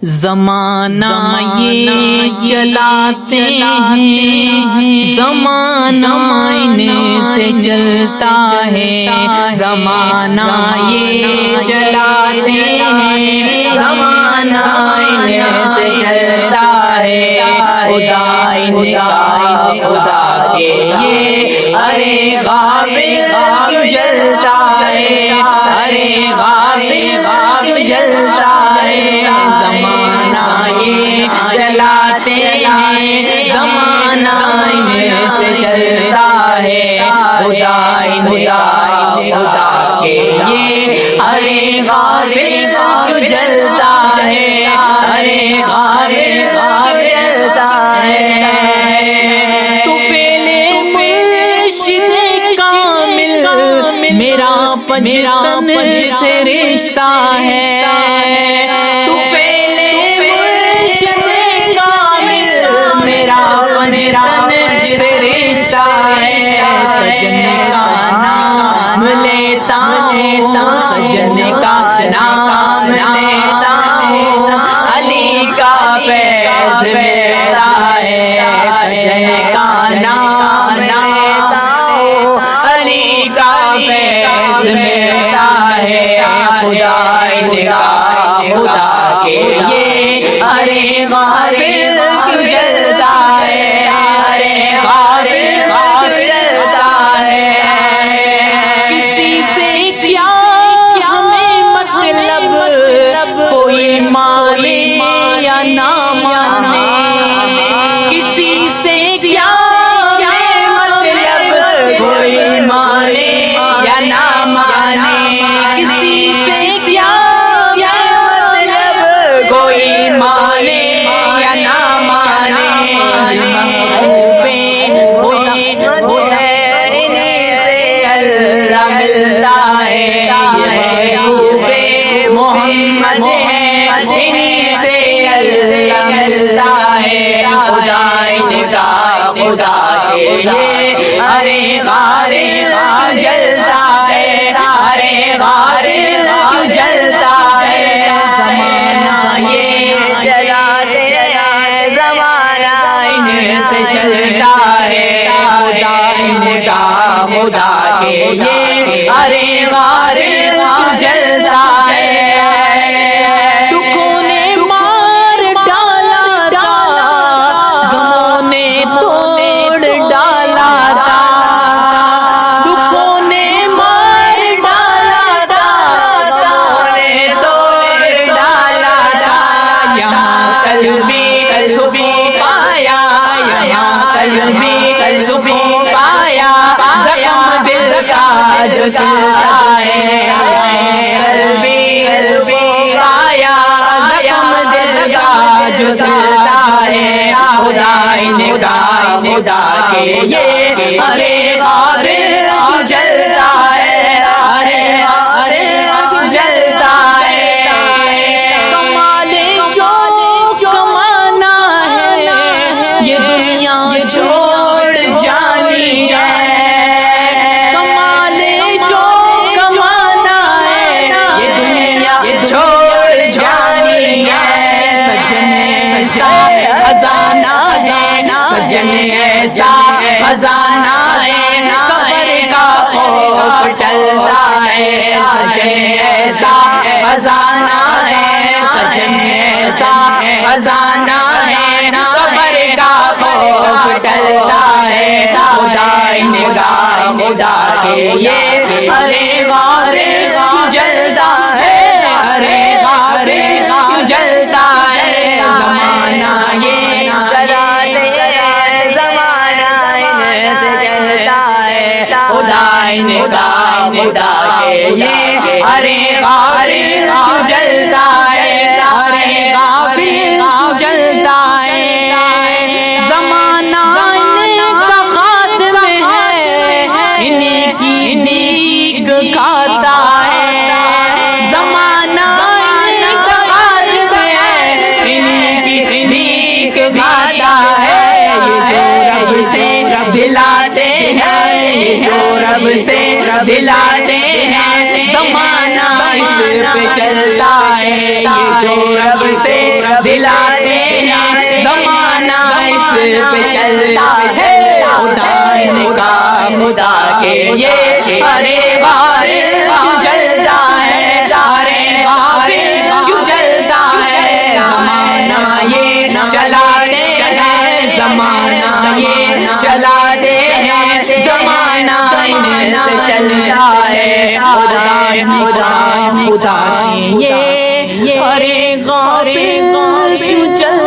زمانہ یہ چلاتے ہیں، زمانہ ان سے چلتا ہے، زمانہ یہ چلاتے ہیں، زمانہ ان سے چلتا ہے، خدا کے یہ ارے غافل کیوں جلتا ہے، ارے غافل کیوں جلتا ہے، زمانہ یہ چلاتے ہیں، زمانہ ان سے چلتا ہے، خدا کے یہ ارے غافل کیوں جلتا ہے، ارے غافل کیوں جلتا ہے۔ تو پہلے مرشد کامل میرا پنجتن سے رشتہ ہے، تو پہلے مرشد کامل میرا پنجتن سے رشتہ ہے، سجن کا نام لیتا ہوں، سجن کا نام لیتا ہوں، علی کا فیض ملتا ہے، سجن کا نام لیتا ہوں، علی کا فیض ملتا ہے، خدا کے یہ ارے غافل کیوں جلتا ہے، ارے غافل کیوں جلتا ہے۔ کسی سے کیا ہمیں مطلب، کوئی مانے یا نہ مانے، کسی سے کیا ہمیں مطلب، کوئی مانے یا نہ مانے، کسی سے کیا مطلب، کوئی مانے یا نہ مانے، ملتا ہے، محمد ہے، انہیں سے اللہ ملتا ہے، خدا کے یہ ارے غافل جلتا ہے، ارے غافل جلتا ہے، زمانہ یہ چلاتے ہیں، زمانہ ان سے چلتا ہے، خدا کے یہ ارے غافل جلتا ہے۔ دکھوں نے مار ڈالا تھا، غموں نے توڑ ڈالا تھا، دکھوں نے مار ڈالا تھا، غموں نے توڑ ڈالا تھا، یہاں کل بھی صبح پایا، یہاں کل بھی صبح پایا، زخم دل کا جو سلتا ہے، کل بھی پایا، زخم دل کا جو سلتا ہے، خدا کے یہ ارے غافل جلتا ہے، ارے جلتا ہے۔ کمال جو کمانا ہے، یہ دنیا چھوڑ جانی ہے، کمال جو کمانا ہے، یہ دنیا چھوڑ جانی ہے، سجن ایسا خزانہ ہے، سجن ایسا خزانہ ہے، قبر کا خوف ٹلتا ہے، سجن ایسا خزانہ ہے، سجن ایسا خزانہ ہے، قبر کا خوف ٹلتا ہے، خدا کے یہ ارے غافل جلتا ہے، ارے غافل جلتا ہے، زمانہ یہ چلاتے ہیں، زمانہ ان سے چلتا ہے، خدا کے یہ ارے غافل جلتا ہے، ارے غافل جلتا ہے، زمانہ ان کا خاتم ہے، انہیں کی نیک کھاتا ہے، زمانہ ان کا خاتم ہے، انہیں کی نیک کھاتا ہے، یہ جو رب سے دلاتے ہیں، یہ جو رب سے دلاتے ہیں، زمانہ اس پہ چلتا ہے، یہ جو رب سے ہلاتے ہیں زمانہ اس پہ چلتا ہے خدا نے کہا خدا کے یہ ارے غافل کیوں جلتا ہے ارے غافل کیوں جلتا ہے زمانہ یہ چلاتے ہیں زمانہ یہ چلاتے ہیں زمانہ ان سے چلتا ہے خدا خدا یہ ارے غافل کیوں چلتا